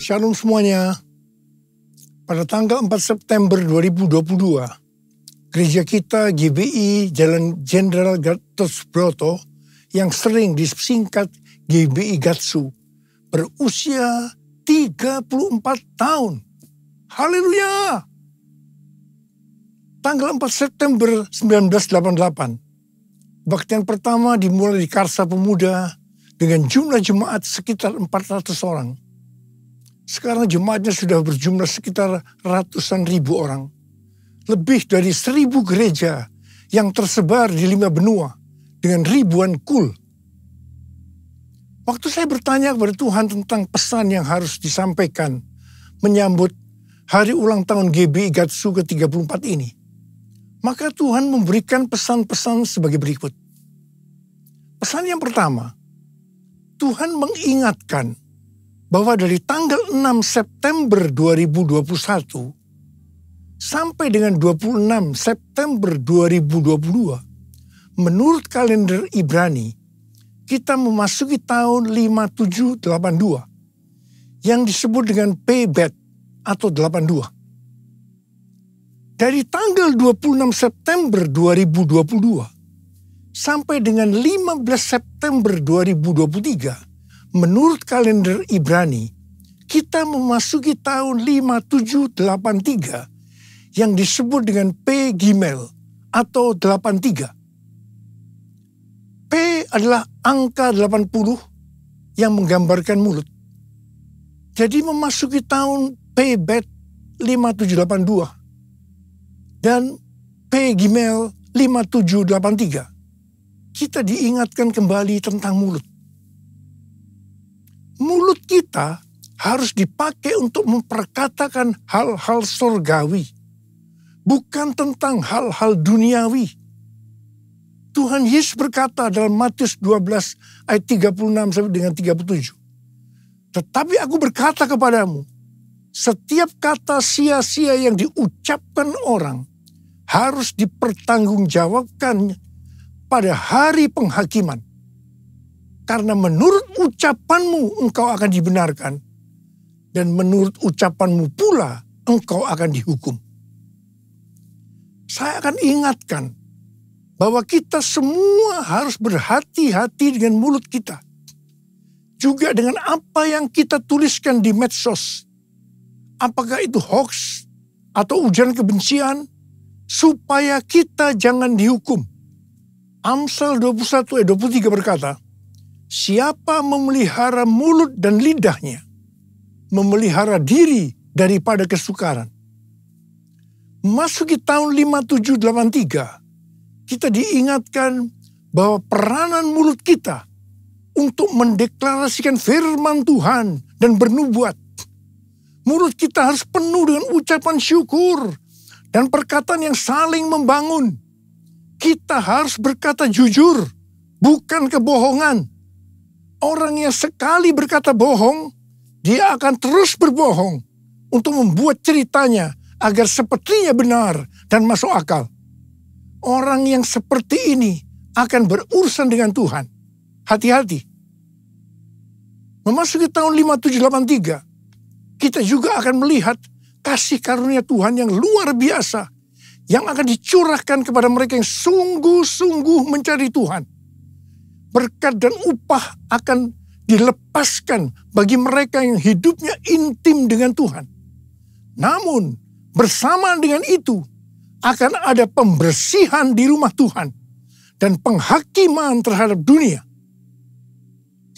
Shalom semuanya. Pada tanggal 4 September 2022, gereja kita GBI Jalan Jenderal Gatot Subroto yang sering disingkat GBI Gatsu berusia 34 tahun. Haleluya! Tanggal 4 September 1988, kebaktian pertama dimulai di Karsa Pemuda dengan jumlah jemaat sekitar 400 orang. Sekarang jemaatnya sudah berjumlah sekitar ratusan ribu orang. Lebih dari 1.000 gereja yang tersebar di 5 benua dengan ribuan kul. Waktu saya bertanya kepada Tuhan tentang pesan yang harus disampaikan menyambut hari ulang tahun GBI Gatsu ke-34 ini, maka Tuhan memberikan pesan-pesan sebagai berikut. Pesan yang pertama, Tuhan mengingatkan bahwa dari tanggal 6 September 2021 sampai dengan 26 September 2022, menurut kalender Ibrani, kita memasuki tahun 5782 yang disebut dengan Pebet atau 82. Dari tanggal 26 September 2022 sampai dengan 15 September 2023, menurut kalender Ibrani, kita memasuki tahun 5783 yang disebut dengan P Gimel atau 83. P adalah angka 80 yang menggambarkan mulut. Jadi memasuki tahun Pebet 5782 dan P Gimel 5783, kita diingatkan kembali tentang mulut. Mulut kita harus dipakai untuk memperkatakan hal-hal surgawi, bukan tentang hal-hal duniawi. Tuhan Yesus berkata dalam Matius 12 ayat 36 sampai dengan 37. Tetapi aku berkata kepadamu, setiap kata sia-sia yang diucapkan orang harus dipertanggungjawabkan pada hari penghakiman. Karena menurut ucapanmu engkau akan dibenarkan, dan menurut ucapanmu pula engkau akan dihukum. Saya akan ingatkan bahwa kita semua harus berhati-hati dengan mulut kita. Juga dengan apa yang kita tuliskan di medsos. Apakah itu hoax atau ujaran kebencian, supaya kita jangan dihukum. Amsal 21 ayat 23 berkata, siapa memelihara mulut dan lidahnya, memelihara diri daripada kesukaran. Masuki tahun 5783, kita diingatkan bahwa peranan mulut kita untuk mendeklarasikan firman Tuhan dan bernubuat. Mulut kita harus penuh dengan ucapan syukur dan perkataan yang saling membangun. Kita harus berkata jujur, bukan kebohongan. Orang yang sekali berkata bohong, dia akan terus berbohong untuk membuat ceritanya agar sepertinya benar dan masuk akal. Orang yang seperti ini akan berurusan dengan Tuhan. Hati-hati. Memasuki tahun 5783, kita juga akan melihat kasih karunia Tuhan yang luar biasa yang akan dicurahkan kepada mereka yang sungguh-sungguh mencari Tuhan. Berkat dan upah akan dilepaskan bagi mereka yang hidupnya intim dengan Tuhan. Namun, bersamaan dengan itu, akan ada pembersihan di rumah Tuhan dan penghakiman terhadap dunia.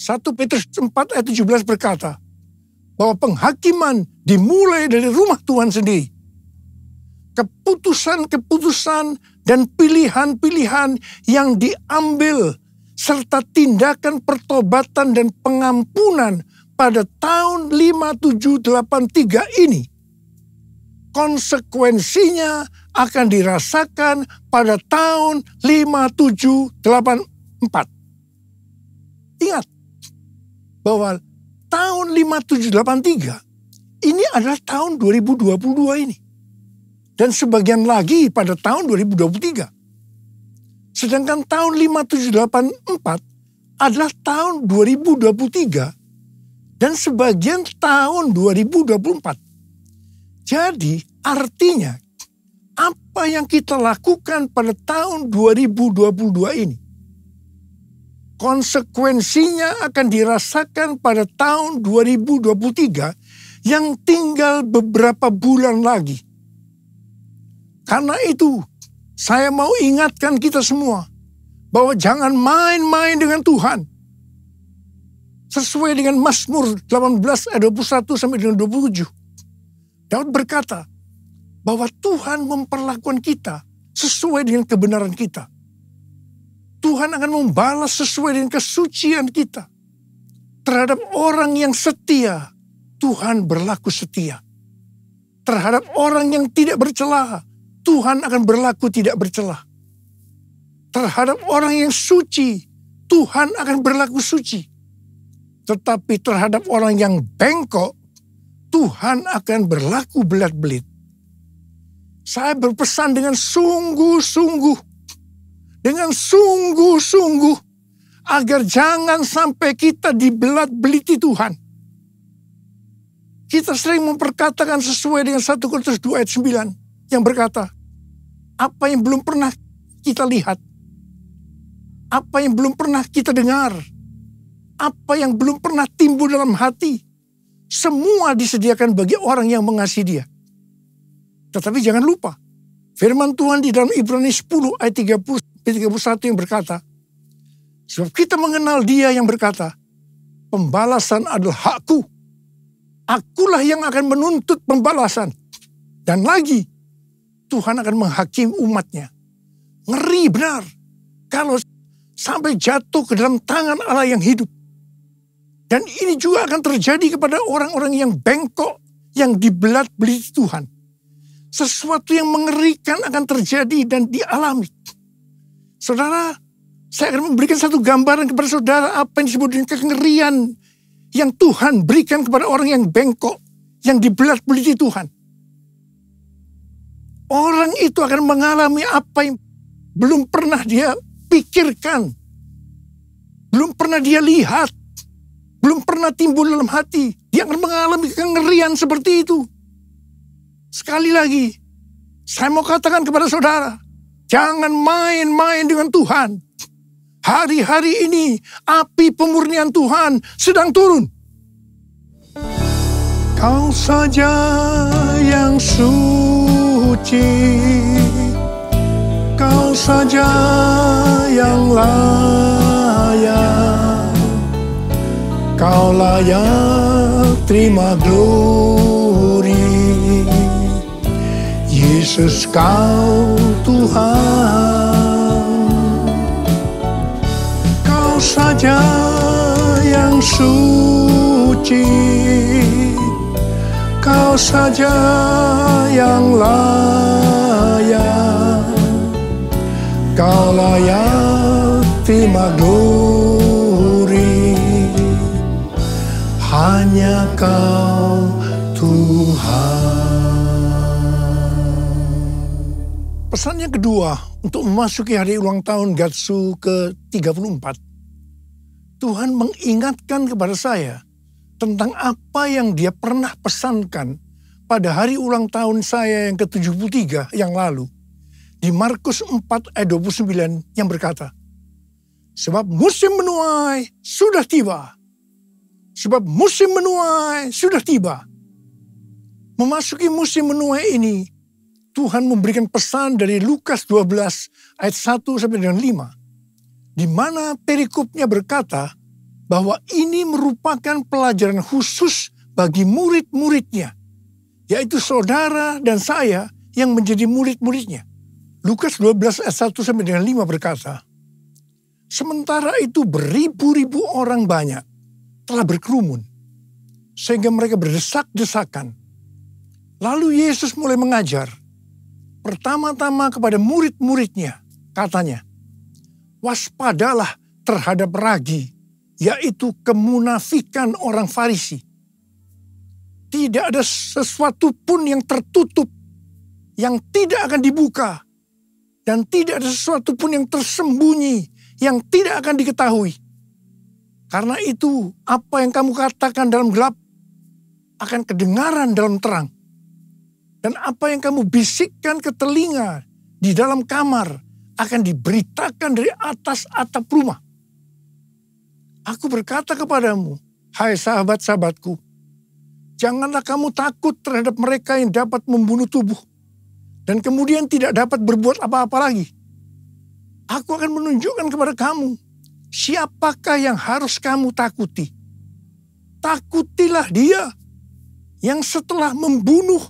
1 Petrus 4 ayat 17 berkata, bahwa penghakiman dimulai dari rumah Tuhan sendiri. Keputusan-keputusan dan pilihan-pilihan yang diambil serta tindakan pertobatan dan pengampunan pada tahun 5783 ini, konsekuensinya akan dirasakan pada tahun 5784. Ingat bahwa tahun 5783 ini adalah tahun 2022 ini. Dan sebagian lagi pada tahun 2023. Sedangkan tahun 5784 adalah tahun 2023 dan sebagian tahun 2024. Jadi artinya apa yang kita lakukan pada tahun 2022 ini, konsekuensinya akan dirasakan pada tahun 2023 yang tinggal beberapa bulan lagi. Karena itu, saya mau ingatkan kita semua bahwa jangan main-main dengan Tuhan. Sesuai dengan Mazmur 18 ayat 21 sampai dengan 27. Daud berkata bahwa Tuhan memperlakukan kita sesuai dengan kebenaran kita. Tuhan akan membalas sesuai dengan kesucian kita. Terhadap orang yang setia, Tuhan berlaku setia. Terhadap orang yang tidak bercela, Tuhan akan berlaku tidak bercela. Terhadap orang yang suci, Tuhan akan berlaku suci. Tetapi terhadap orang yang bengkok, Tuhan akan berlaku belat-belit. Saya berpesan dengan sungguh-sungguh, agar jangan sampai kita dibelat-beliti Tuhan. Kita sering memperkatakan sesuai dengan 1 Korintus 2 ayat 9 yang berkata, apa yang belum pernah kita lihat, apa yang belum pernah kita dengar, apa yang belum pernah timbul dalam hati, semua disediakan bagi orang yang mengasihi Dia. Tetapi jangan lupa, firman Tuhan di dalam Ibrani 10 ayat 30-31 yang berkata, sebab kita mengenal Dia yang berkata, pembalasan adalah hakku. Akulah yang akan menuntut pembalasan. Dan lagi, Tuhan akan menghakimi umatnya. Ngeri benar kalau sampai jatuh ke dalam tangan Allah yang hidup. Dan ini juga akan terjadi kepada orang-orang yang bengkok, yang dibelat-beliti Tuhan. Sesuatu yang mengerikan akan terjadi dan dialami. Saudara, saya akan memberikan satu gambaran kepada saudara apa yang disebut dengan kengerian yang Tuhan berikan kepada orang yang bengkok, yang dibelat-beliti Tuhan. Orang itu akan mengalami apa yang belum pernah dia pikirkan, belum pernah dia lihat, belum pernah timbul dalam hati. Dia akan mengalami kengerian seperti itu. Sekali lagi, saya mau katakan kepada saudara, jangan main-main dengan Tuhan. Hari-hari ini, api pemurnian Tuhan sedang turun. Kau saja yang suci, Kau saja yang layak, Kau layak terima glori. Yesus Kau Tuhan, Kau saja yang suci, Kau saja yang layak, Kau layak terima glori. Hanya Kau Tuhan. Pesan yang kedua untuk memasuki hari ulang tahun Gatsu ke-34. Tuhan mengingatkan kepada saya tentang apa yang Dia pernah pesankan pada hari ulang tahun saya yang ke-73 yang lalu. Di Markus 4 ayat 29 yang berkata, sebab musim menuai sudah tiba. Sebab musim menuai sudah tiba. Memasuki musim menuai ini, Tuhan memberikan pesan dari Lukas 12 ayat 1 sampai dengan 5. Di mana perikopnya berkata bahwa ini merupakan pelajaran khusus bagi murid-muridnya. Yaitu saudara dan saya yang menjadi murid-muridnya. Lukas 12 ayat 1 sampai dengan 5 berkata, sementara itu beribu-ribu orang banyak telah berkerumun, sehingga mereka berdesak-desakan. Lalu Yesus mulai mengajar, pertama-tama kepada murid-muridnya, katanya, waspadalah terhadap ragi, yaitu kemunafikan orang Farisi. Tidak ada sesuatu pun yang tertutup, yang tidak akan dibuka, dan tidak ada sesuatu pun yang tersembunyi, yang tidak akan diketahui. Karena itu, apa yang kamu katakan dalam gelap akan kedengaran dalam terang. Dan apa yang kamu bisikkan ke telinga di dalam kamar akan diberitakan dari atas atap rumah. Aku berkata kepadamu, hai sahabat-sahabatku, janganlah kamu takut terhadap mereka yang dapat membunuh tubuh dan kemudian tidak dapat berbuat apa-apa lagi. Aku akan menunjukkan kepada kamu siapakah yang harus kamu takuti. Takutilah dia yang setelah membunuh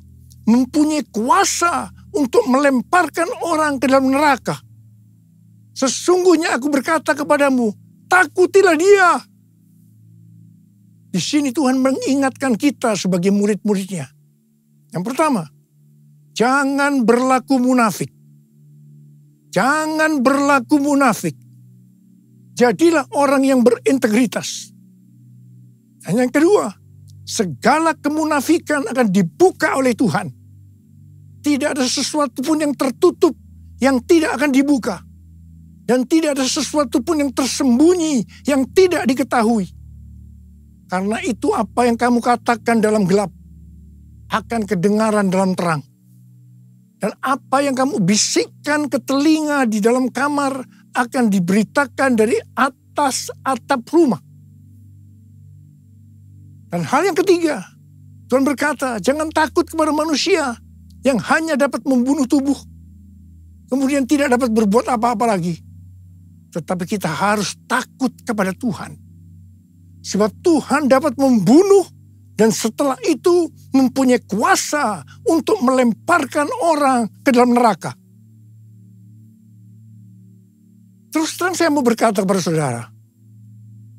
mempunyai kuasa untuk melemparkan orang ke dalam neraka. Sesungguhnya aku berkata kepadamu, takutilah dia. Di sini Tuhan mengingatkan kita sebagai murid-muridnya. Yang pertama, jangan berlaku munafik. Jangan berlaku munafik. Jadilah orang yang berintegritas. Dan yang kedua, segala kemunafikan akan dibuka oleh Tuhan. Tidak ada sesuatu pun yang tertutup yang tidak akan dibuka. Dan tidak ada sesuatu pun yang tersembunyi yang tidak diketahui. Karena itu apa yang kamu katakan dalam gelap akan kedengaran dalam terang. Dan apa yang kamu bisikkan ke telinga di dalam kamar akan diberitakan dari atas atap rumah. Dan hal yang ketiga, Tuhan berkata, jangan takut kepada manusia yang hanya dapat membunuh tubuh, kemudian tidak dapat berbuat apa-apa lagi. Tetapi kita harus takut kepada Tuhan. Sebab Tuhan dapat membunuh dan setelah itu mempunyai kuasa untuk melemparkan orang ke dalam neraka. Terus terang saya mau berkata kepada saudara,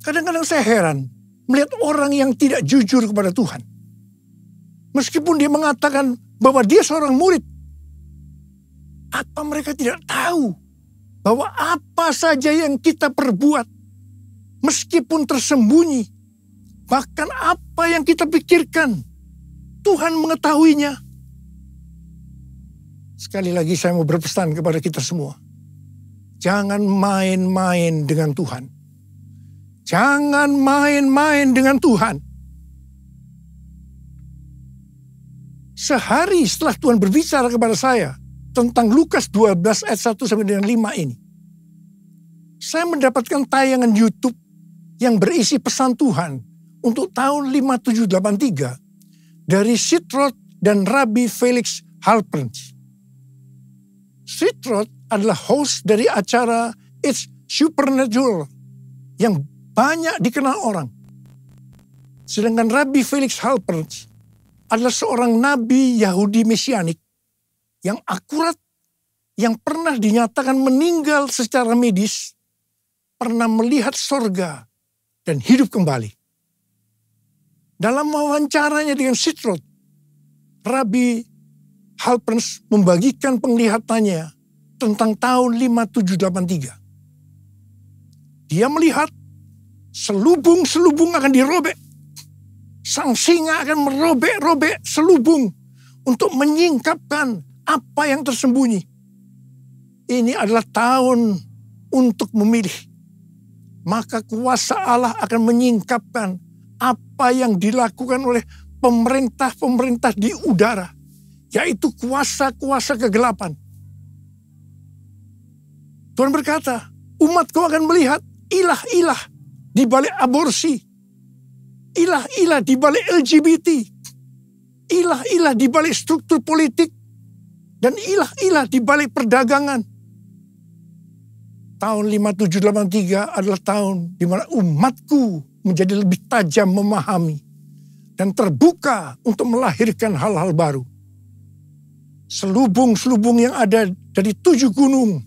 kadang-kadang saya heran melihat orang yang tidak jujur kepada Tuhan. Meskipun dia mengatakan bahwa dia seorang murid, apa mereka tidak tahu bahwa apa saja yang kita perbuat, meskipun tersembunyi, bahkan apa yang kita pikirkan, Tuhan mengetahuinya. Sekali lagi saya mau berpesan kepada kita semua. Jangan main-main dengan Tuhan. Jangan main-main dengan Tuhan. Sehari setelah Tuhan berbicara kepada saya tentang Lukas 12 ayat 1 sampai dengan 5 ini, saya mendapatkan tayangan YouTube yang berisi pesan Tuhan untuk tahun 5783 dari Seth Roth dan Rabbi Felix Halperns. Seth Roth adalah host dari acara It's Supernatural yang banyak dikenal orang. Sedangkan Rabbi Felix Halperns adalah seorang nabi Yahudi Mesianik yang akurat, yang pernah dinyatakan meninggal secara medis, pernah melihat sorga dan hidup kembali. Dalam wawancaranya dengan Seth Roth, Rabbi Halperns membagikan penglihatannya tentang tahun 5783. Dia melihat selubung-selubung akan dirobek. Sang singa akan merobek-robek selubung untuk menyingkapkan apa yang tersembunyi. Ini adalah tahun untuk memilih. Maka kuasa Allah akan menyingkapkan apa yang dilakukan oleh pemerintah-pemerintah di udara, yaitu kuasa-kuasa kegelapan. Tuhan berkata, umatku akan melihat ilah-ilah di balik aborsi, ilah-ilah di balik LGBT, ilah-ilah di balik struktur politik, dan ilah-ilah di balik perdagangan. Tahun 5783 adalah tahun di mana umatku menjadi lebih tajam memahami dan terbuka untuk melahirkan hal-hal baru. Selubung-selubung yang ada dari 7 gunung,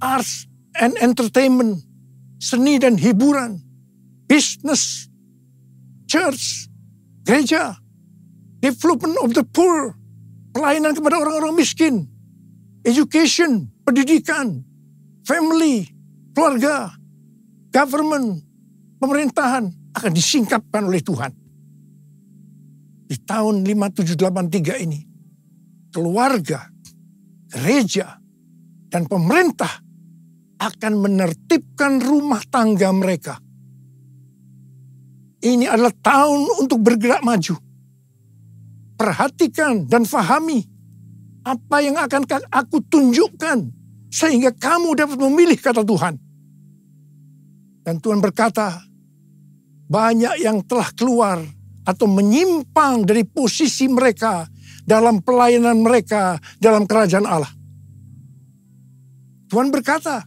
arts and entertainment, seni dan hiburan, business, church, gereja, development of the poor, pelayanan kepada orang-orang miskin, education, pendidikan, family, keluarga, government, pemerintahan akan disingkapkan oleh Tuhan. Di tahun 5783 ini, keluarga, gereja, dan pemerintah akan menertibkan rumah tangga mereka Ini adalah tahun untuk bergerak maju. Perhatikan dan fahami apa yang akan aku tunjukkan sehingga kamu dapat memilih kata Tuhan. Dan Tuhan berkata, banyak yang telah keluar atau menyimpang dari posisi mereka dalam pelayanan mereka dalam kerajaan Allah. Tuhan berkata,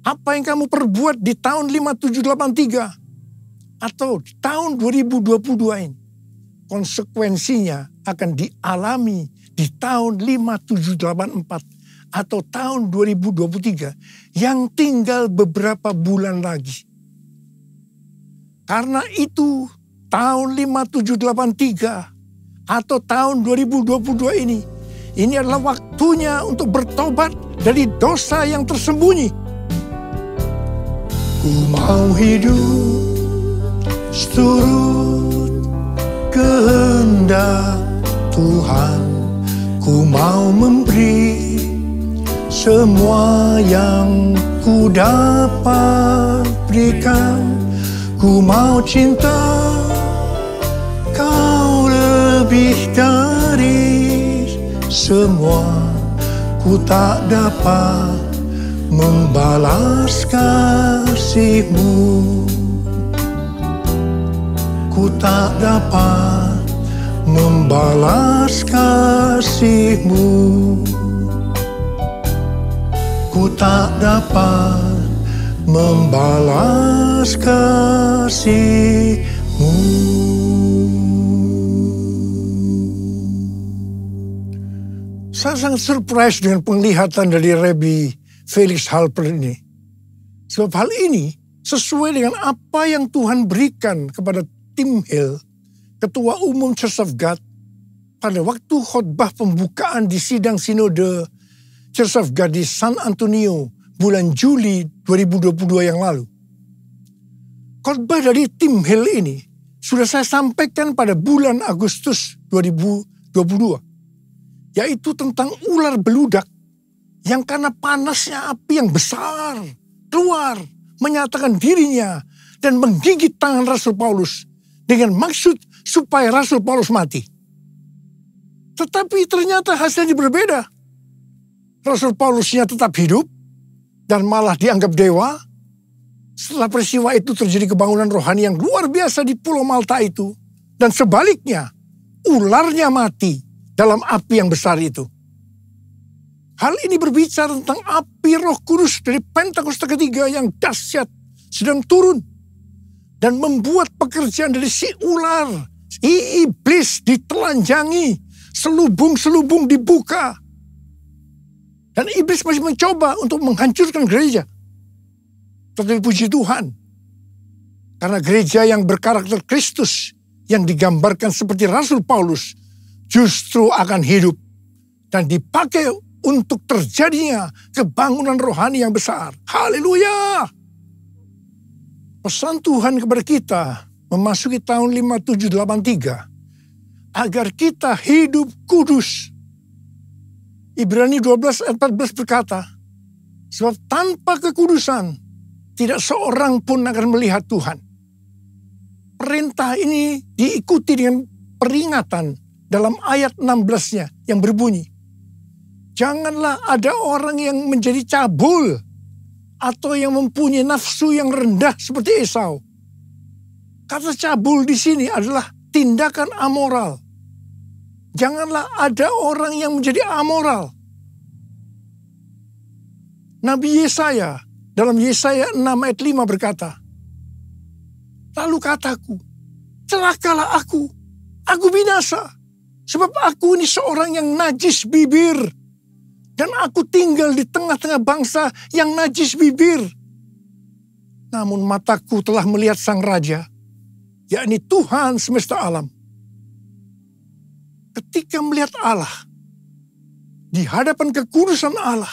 apa yang kamu perbuat di tahun 5783 atau di tahun 2022 ini, konsekuensinya akan dialami di tahun 5784 atau tahun 2023 yang tinggal beberapa bulan lagi. Karena itu tahun 5783 atau tahun 2022 ini adalah waktunya untuk bertobat dari dosa yang tersembunyi. Ku mau hidup seturut kehendak Tuhan, ku mau memberi semua yang ku dapat berikan. Ku mau cinta kau lebih dari semua. Ku tak dapat membalas kasih-Mu. Ku tak dapat membalas kasih-Mu. Ku tak dapat membalas kasih-Mu. Saya sangat surprise dengan penglihatan dari Rabbi Felix Halper ini. Sebab hal ini sesuai dengan apa yang Tuhan berikan kepada Tim Hill, Ketua Umum Church of God, pada waktu khotbah pembukaan di sidang sinode Church of God di San Antonio bulan Juli 2022 yang lalu. Khotbah dari Tim Hill ini sudah saya sampaikan pada bulan Agustus 2022, yaitu tentang ular beludak yang karena panasnya api yang besar keluar menyatakan dirinya dan menggigit tangan Rasul Paulus dengan maksud supaya Rasul Paulus mati. Tetapi ternyata hasilnya berbeda. Rasul Paulusnya tetap hidup dan malah dianggap dewa. Setelah peristiwa itu terjadi kebangunan rohani yang luar biasa di Pulau Malta itu. Dan sebaliknya, ularnya mati dalam api yang besar itu. Hal ini berbicara tentang api Roh Kudus dari Pentakosta ketiga yang dahsyat sedang turun dan membuat pekerjaan dari si ular, si iblis ditelanjangi, selubung-selubung dibuka. Dan iblis masih mencoba untuk menghancurkan gereja. Tetapi puji Tuhan, karena gereja yang berkarakter Kristus yang digambarkan seperti Rasul Paulus justru akan hidup dan dipakai untuk terjadinya kebangunan rohani yang besar. Haleluya! Pesan Tuhan kepada kita memasuki tahun 5783 agar kita hidup kudus. Ibrani 12 ayat 14 berkata, sebab tanpa kekudusan tidak seorang pun akan melihat Tuhan. Perintah ini diikuti dengan peringatan dalam ayat 16-nya yang berbunyi, janganlah ada orang yang menjadi cabul atau yang mempunyai nafsu yang rendah seperti Esau. Kata cabul di sini adalah tindakan amoral. Janganlah ada orang yang menjadi amoral. Nabi Yesaya dalam Yesaya 6 ayat 5 berkata, lalu kataku, celakalah aku binasa, sebab aku ini seorang yang najis bibir, dan aku tinggal di tengah-tengah bangsa yang najis bibir. Namun mataku telah melihat Sang Raja, yakni Tuhan semesta alam. Ketika melihat Allah, di hadapan kekudusan Allah,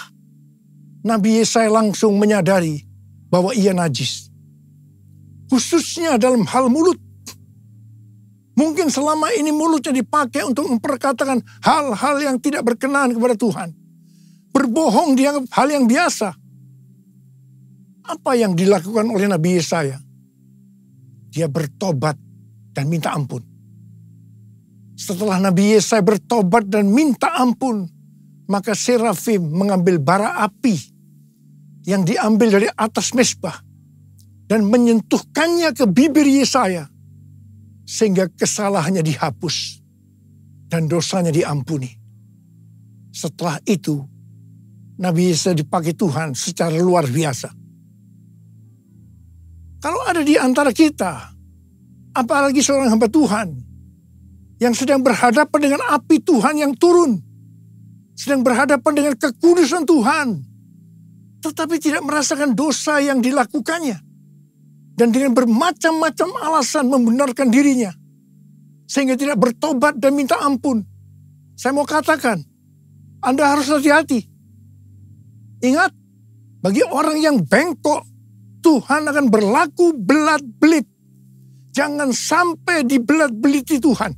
Nabi Yesaya langsung menyadari bahwa ia najis. Khususnya dalam hal mulut. Mungkin selama ini mulutnya dipakai untuk memperkatakan hal-hal yang tidak berkenan kepada Tuhan. Berbohong dianggap hal yang biasa. Apa yang dilakukan oleh Nabi Yesaya? dia bertobat dan minta ampun. Setelah Nabi Yesaya bertobat dan minta ampun, maka serafim mengambil bara api yang diambil dari atas mezbah dan menyentuhkannya ke bibir Yesaya, sehingga kesalahannya dihapus dan dosanya diampuni. Setelah itu, Nabi Yesaya dipakai Tuhan secara luar biasa. Kalau ada di antara kita, apalagi seorang hamba Tuhan, yang sedang berhadapan dengan api Tuhan yang turun, sedang berhadapan dengan kekudusan Tuhan, tetapi tidak merasakan dosa yang dilakukannya, dan dengan bermacam-macam alasan membenarkan dirinya, sehingga tidak bertobat dan minta ampun. Saya mau katakan, Anda harus hati-hati. Ingat, bagi orang yang bengkok, Tuhan akan berlaku belat-belit. Jangan sampai dibelat-beliti Tuhan.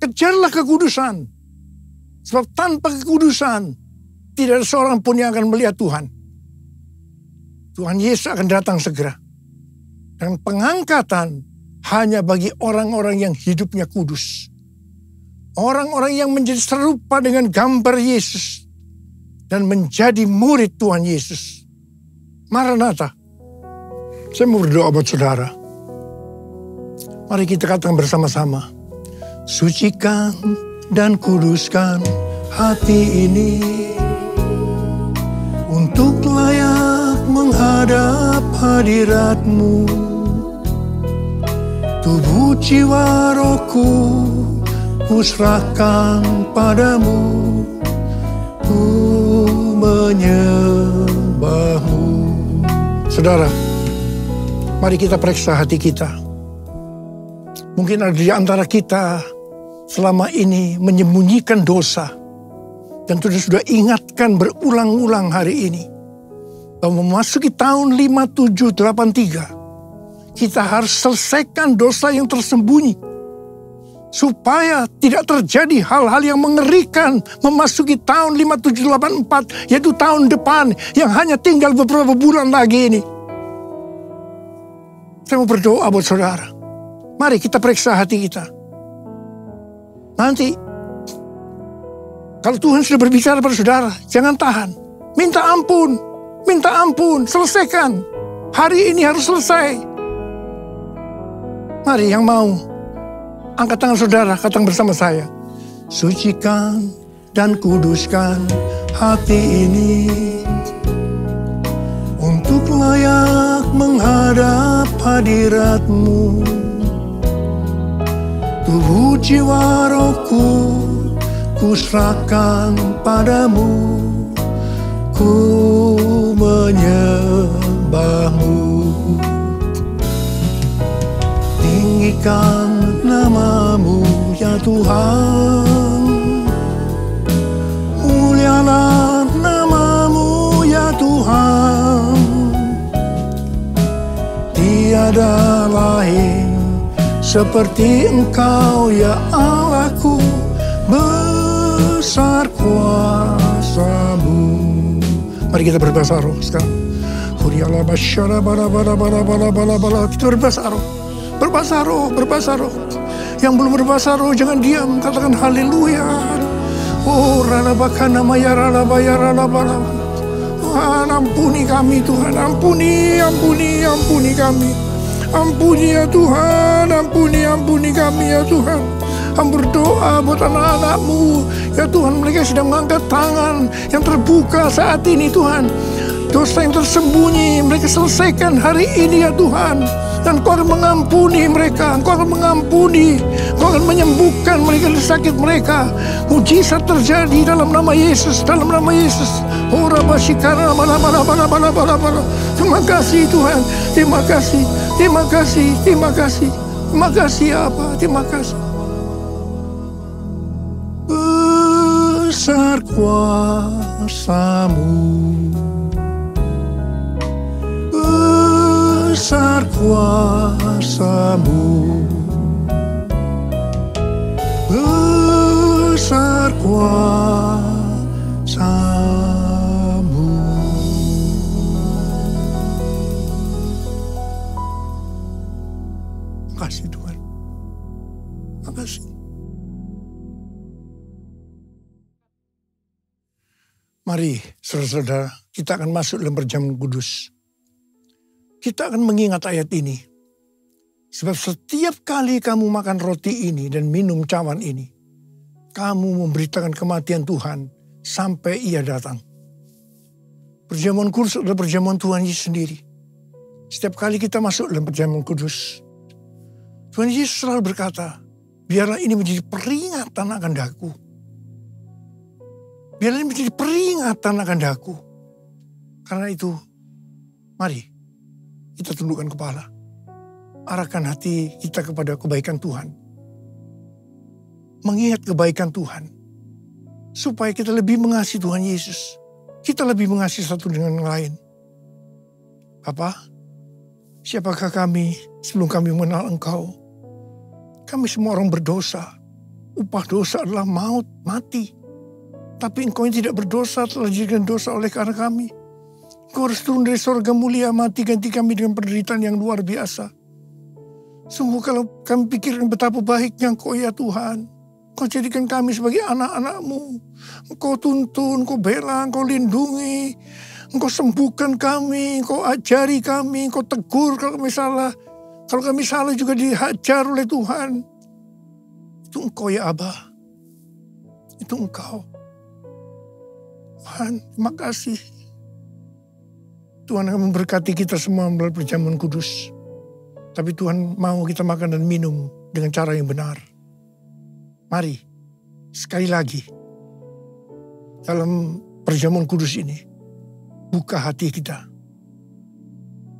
Kejarlah kekudusan. Sebab tanpa kekudusan, tidak ada seorang pun yang akan melihat Tuhan. Tuhan Yesus akan datang segera. Dan pengangkatan hanya bagi orang-orang yang hidupnya kudus. Orang-orang yang menjadi serupa dengan gambar Yesus. Dan menjadi murid Tuhan Yesus. Maranatha. Saya mau berdoa buat saudara. Mari kita katakan bersama-sama. Sucikan dan kuduskan hati ini untuk layak menghadap hadirat-Mu. Tubuh jiwa rohku kuserahkan padamu, ku menyembah-Mu. Saudara, mari kita periksa hati kita. Mungkin ada di antara kita selama ini menyembunyikan dosa. Dan sudah ingatkan berulang-ulang hari ini. Bahwa memasuki tahun 5783. Kita harus selesaikan dosa yang tersembunyi. Supaya tidak terjadi hal-hal yang mengerikan memasuki tahun 5784. Yaitu tahun depan yang hanya tinggal beberapa bulan lagi ini. Saya mau berdoa buat saudara. Mari kita periksa hati kita. Nanti, kalau Tuhan sudah berbicara pada saudara, jangan tahan. Minta ampun, selesaikan. Hari ini harus selesai. Mari yang mau, angkat tangan saudara, katakan bersama saya. Sucikan dan kuduskan hati ini untuk layak menghadap hadirat-Mu. Tubuh jiwa rohku kuserahkan padamu, ku menyembah-Mu. Tinggikan nama-Mu ya Tuhan, mulialah nama-Mu ya Tuhan. Tiada lain seperti Engkau ya Allahku, besar kuasa-Mu. Mari kita berbahasa roh sekarang. Kita berbahasa roh. Berbahasa roh. Yang belum berbahasa roh jangan diam, katakan haleluya. Oh, ralabakana maya ralabaya ralabala. Tuhan, ampuni kami Tuhan, ampuni kami. Ampuni ya Tuhan, ampuni kami ya Tuhan. Kami berdoa buat anak-anak-Mu. Ya Tuhan, mereka sedang mengangkat tangan yang terbuka saat ini Tuhan. Dosa yang tersembunyi, mereka selesaikan hari ini ya Tuhan. Dan Kau akan mengampuni mereka, Kau akan mengampuni, Kau akan menyembuhkan mereka dari sakit mereka. Mujizat terjadi dalam nama Yesus, dalam nama Yesus. Terima kasih Tuhan, terima kasih Abba, terima kasih. Besar kuasa-Mu, besar kuasa-Mu, besar kuasa-Mu. Mari saudara-saudara, kita akan masuk dalam perjamuan kudus. Kita akan mengingat ayat ini. Sebab setiap kali kamu makan roti ini dan minum cawan ini, kamu memberitakan kematian Tuhan sampai Ia datang. Perjamuan kudus adalah perjamuan Tuhan Yesus sendiri. Setiap kali kita masuk dalam perjamuan kudus, Tuhan Yesus selalu berkata, biarlah ini menjadi peringatan akan daku. Biarlah ini menjadi peringatan akan daku. Karena itu, mari kita tundukkan kepala. Arahkan hati kita kepada kebaikan Tuhan. Mengingat kebaikan Tuhan. Supaya kita lebih mengasihi Tuhan Yesus. Kita lebih mengasihi satu dengan yang lain. Bapa, siapakah kami sebelum kami mengenal Engkau? Kami semua orang berdosa. Upah dosa adalah maut, mati. Tapi Engkau yang tidak berdosa telah dijadikan dosa oleh karena kami. Engkau harus turun dari surga mulia, mati ganti kami dengan penderitaan yang luar biasa. Sungguh kalau kami pikirkan betapa baiknya Engkau ya Tuhan. Engkau jadikan kami sebagai anak-anak-Mu. Engkau tuntun, Engkau bela, Engkau lindungi. Engkau sembuhkan kami, Engkau ajari kami, Engkau tegur kalau kami salah. Kalau kami salah juga dihajar oleh Tuhan. Itu Engkau ya Abah. Itu Engkau. Tuhan, terima kasih. Tuhan akan memberkati kita semua melalui perjamuan kudus. Tapi Tuhan mau kita makan dan minum dengan cara yang benar. Mari, sekali lagi, dalam perjamuan kudus ini, buka hati kita.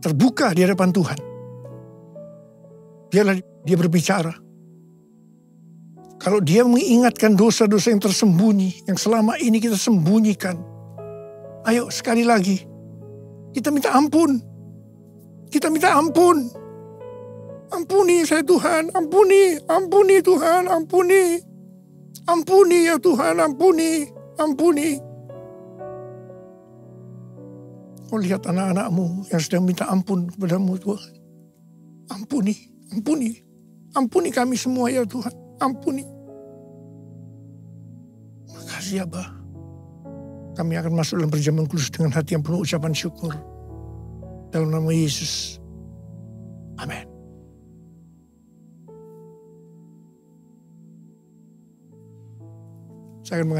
Terbuka di hadapan Tuhan. Biarlah Dia berbicara. Kalau Dia mengingatkan dosa-dosa yang tersembunyi, yang selama ini kita sembunyikan. Ayo sekali lagi, kita minta ampun. Kita minta ampun. Ampuni saya Tuhan, ampuni Tuhan, ampuni. Ampuni ya Tuhan, ampuni. Kau lihat anak-anak-Mu yang sedang minta ampun kepada-Mu Tuhan. Ampuni kami semua ya Tuhan, ampuni. Makasih ya Abah. Kami akan masuk dalam perjamuan kudus dengan hati yang penuh ucapan syukur. Dalam nama Yesus. Amin. Saya akan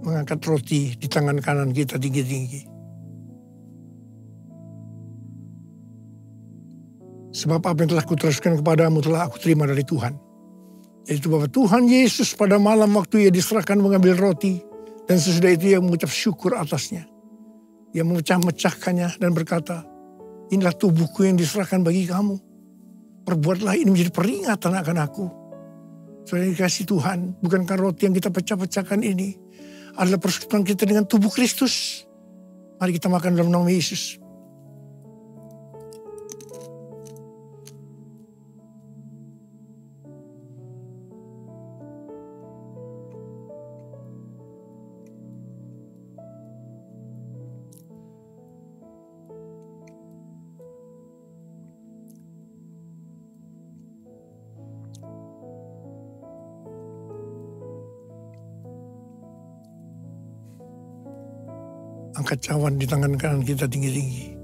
mengangkat roti di tangan kanan kita tinggi-tinggi. Sebab apa yang telah kuteruskan kepadamu telah aku terima dari Tuhan. Yaitu bahwa Tuhan Yesus pada malam waktu Ia diserahkan mengambil roti. Dan sesudah itu Ia mengucap syukur atasnya. Ia memecah-mecahkannya dan berkata, inilah tubuhku yang diserahkan bagi kamu. Perbuatlah ini menjadi peringatan akan aku. Saudara dikasih Tuhan, bukankah roti yang kita pecah-pecahkan ini adalah persekutuan kita dengan tubuh Kristus? Mari kita makan dalam nama Yesus. Angkat cawan di tangan kanan kita tinggi-tinggi.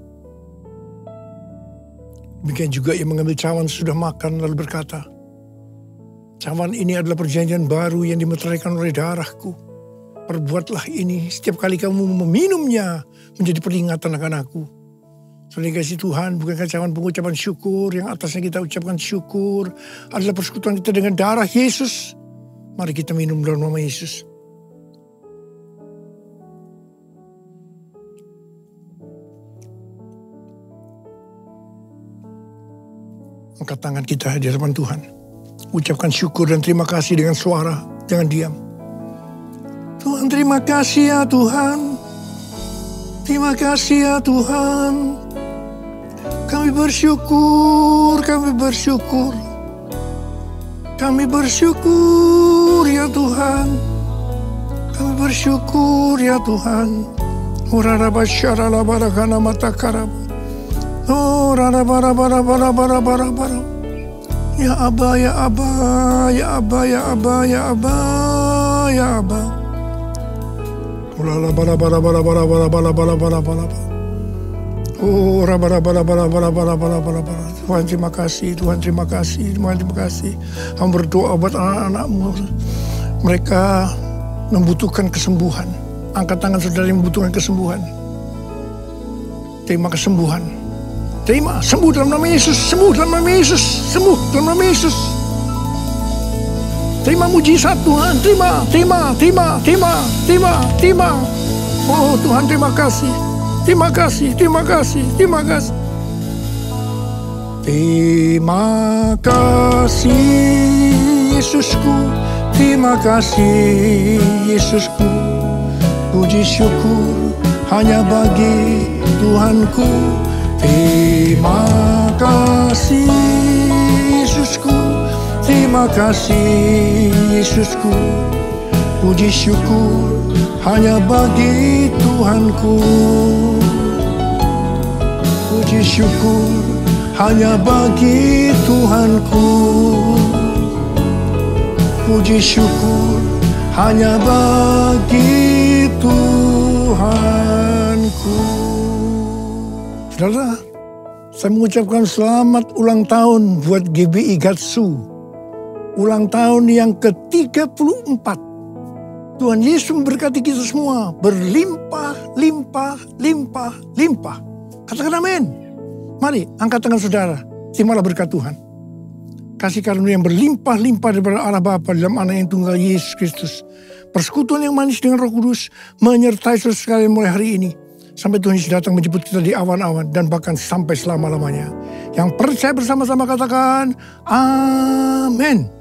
Demikian juga Ia mengambil cawan sudah makan lalu berkata, cawan ini adalah perjanjian baru yang dimeteraikan oleh darahku. Perbuatlah ini setiap kali kamu meminumnya menjadi peringatan akan aku. Saudara kasih Tuhan, bukankah cawan pengucapan syukur yang atasnya kita ucapkan syukur adalah persekutuan kita dengan darah Yesus. Mari kita minum dalam nama Yesus. Angkat tangan kita di hadapan Tuhan. Ucapkan syukur dan terima kasih dengan suara. Jangan diam. Tuhan, terima kasih ya Tuhan. Terima kasih ya Tuhan. Kami bersyukur, kami bersyukur. Kami bersyukur ya Tuhan. Kami bersyukur ya Tuhan. Urarabasyarala barakana matakarab. Oh, rara bara bara bara bara bara bara. Ya Aba, ya Aba, ya Aba, ya Aba, ya Aba, ya Aba. Oh, Tuhan terima kasih, Tuhan terima kasih, Tuhan terima kasih. Hamba berdoa buat anak-anakmu. Mereka membutuhkan kesembuhan. Angkat tangan saudara yang membutuhkan kesembuhan. Terima kesembuhan. Terima, sembuh dalam nama Yesus, sembuh dalam nama Yesus, sembuh dalam nama Yesus. Terima mujizat Tuhan, terima. Oh Tuhan terima kasih. Terima kasih. Terima kasih Yesusku. Terima kasih Yesusku. Puji syukur hanya bagi Tuhanku. Terima kasih Yesusku. Terima kasih Yesusku. Puji syukur hanya bagi Tuhanku. Puji syukur hanya bagi Tuhanku. Puji syukur hanya bagi Tuhanku. Saudara, saya mengucapkan selamat ulang tahun buat GBI Gatsu. Ulang tahun yang ke-34. Tuhan Yesus memberkati kita semua. Berlimpah. Katakan amin. Mari, angkat tangan saudara. Terimalah berkat Tuhan. Kasih karunia yang berlimpah-limpah daripada Allah Bapa dalam Anak yang tunggal Yesus Kristus. Persekutuan yang manis dengan Roh Kudus menyertai saudara sekalian mulai hari ini. Sampai Tuhan Yesus datang menjemput kita di awan-awan dan bahkan sampai selama-lamanya. Yang percaya bersama-sama katakan, amin.